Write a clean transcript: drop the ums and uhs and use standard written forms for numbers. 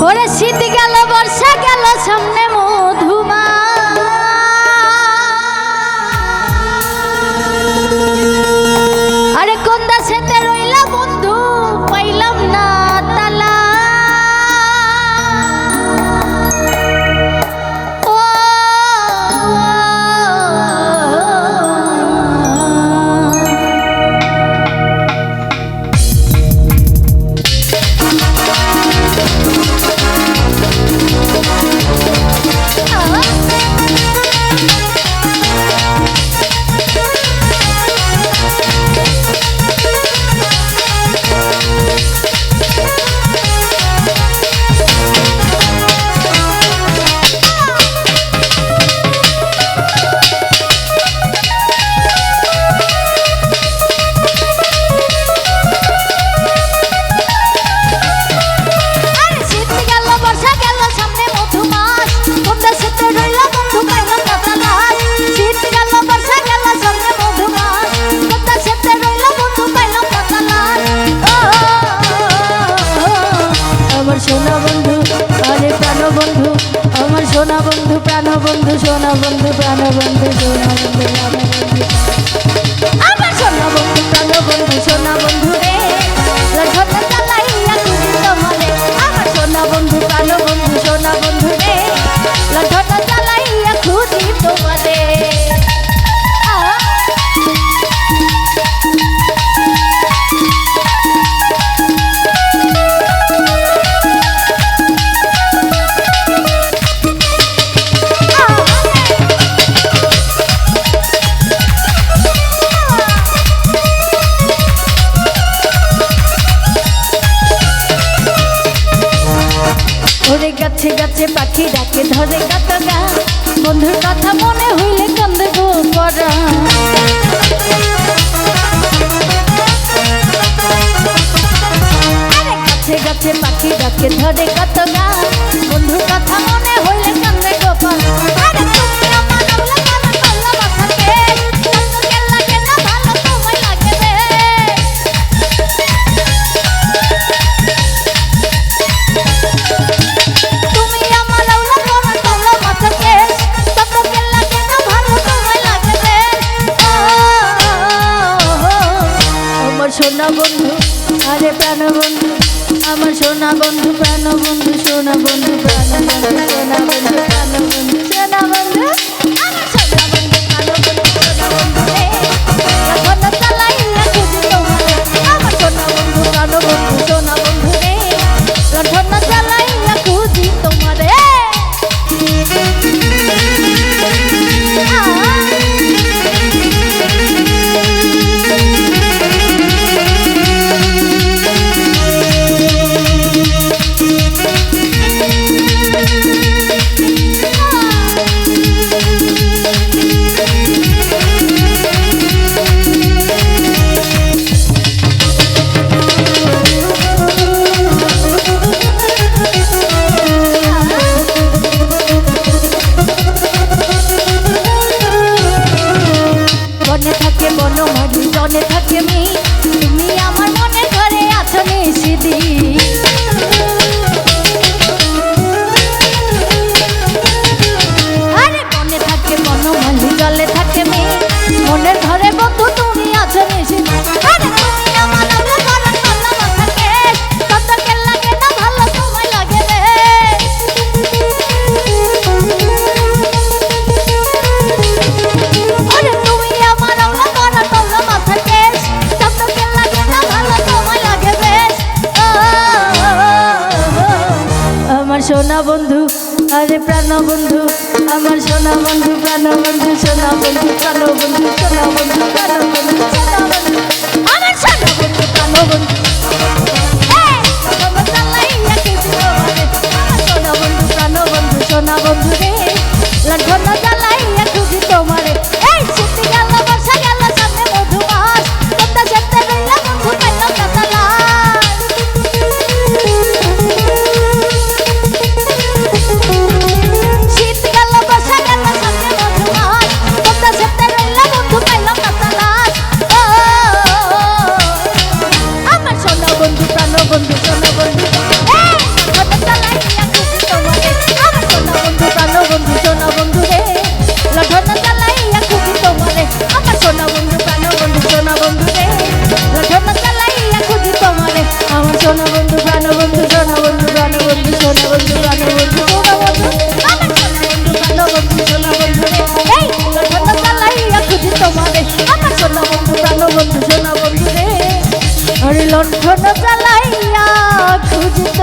ওরে শীত গেল বর্ষা গেল সামনে মধুমা আরে কোন দাসেতে রইলা বন্ধু পাইলাম না তালা ও সোনা বন্ধু আরে প্রাণ বন্ধু আমার সোনা বন্ধু প্রাণ বন্ধু সোনা বন্ধু প্রাণ বন্ধু সোনা বন্ধু আমার সোনা বন্ধু প্রাণ বন্ধু সোনা বন্ধু রে লড়ঘটা চালাইয়া খুঁজি তোমারে আমার সোনা বন্ধু প্রাণ বন্ধু সোনা বন্ধু রে লড়ঘটা চালাইয়া খুঁজি তোমারে ওরে গাছে গাছে পাখি ডাকে ধরে গাত গা বন্ধুর কথা মনে হইলে কান্দে গো পরা আরে গাছে গাছে পাখি ডাকে ধরে গাত গা বন্ধুর কথা মনে হইলে কান্দে গো পরা আরে তুমি আমার আওলা কানা কালা বাসাকে কত কেলা কেনা ভালো তোমায় লাগে রে সোনা বন্ধু আরে প্রাণ বন্ধু আমার সোনা বন্ধু প্রাণ বন্ধু সোনা বন্ধু প্রাণ বন্ধু সোনা বন্ধু প্রাণ বন্ধু সোনা বন্ধু আমার সোনা বন্ধু প্রাণ বন্ধু সোনা বন্ধু রে লড়ঘটা চালাইয়া খুঁজি তোমারে আমার সোনা বন্ধু প্রাণ বন্ধু সোনা বন্ধু রে লড়ঘটা চালাইয়া খুঁজি তোমারে মনে থাকে মি তুমি আমার মনে ঘরে আছো নিশিদি আরে মনে থাকে বনমালী জলে থাকে মি মনের ঘরে বন্ধু তুমি আছো নিশিদি আরে তুমি আমার আওলা কানা কালা বাসাকে কত কেলা কেনা ভালো তোমায় লাগে রে আরে তুমি আমার আওলা কানা কালা বাসাকে কত কেলা কেনা ভালো তোমায় লাগে বেশ আমার সোনা বন্ধু আরে প্রাণ বন্ধু আমার সোনা বন্ধু প্রাণ বন্ধু সোনা বন্ধু প্রাণ বন্ধু সোনা বন্ধু প্রাণ বন্ধু সোনা বন্ধু আমার সোনা বন্ধু প্রাণ বন্ধু সোনা বন্ধু প্রাণ বন্ধু সোনা বন্ধু রে লড়ঘটা চালাইয়া খুঁজি তোমারে এই শীত গেল বর্ষা গেল সামনে মধুমাস কোন দাসেতে রইলা বন্ধু পাইলাম না তালা শীত গেল বর্ষা গেল সামনে মধুমাস কোন দাসেতে রইলা বন্ধু পাইলাম না তালা লণ্ঠন জ্বালাইয়া খুঁজত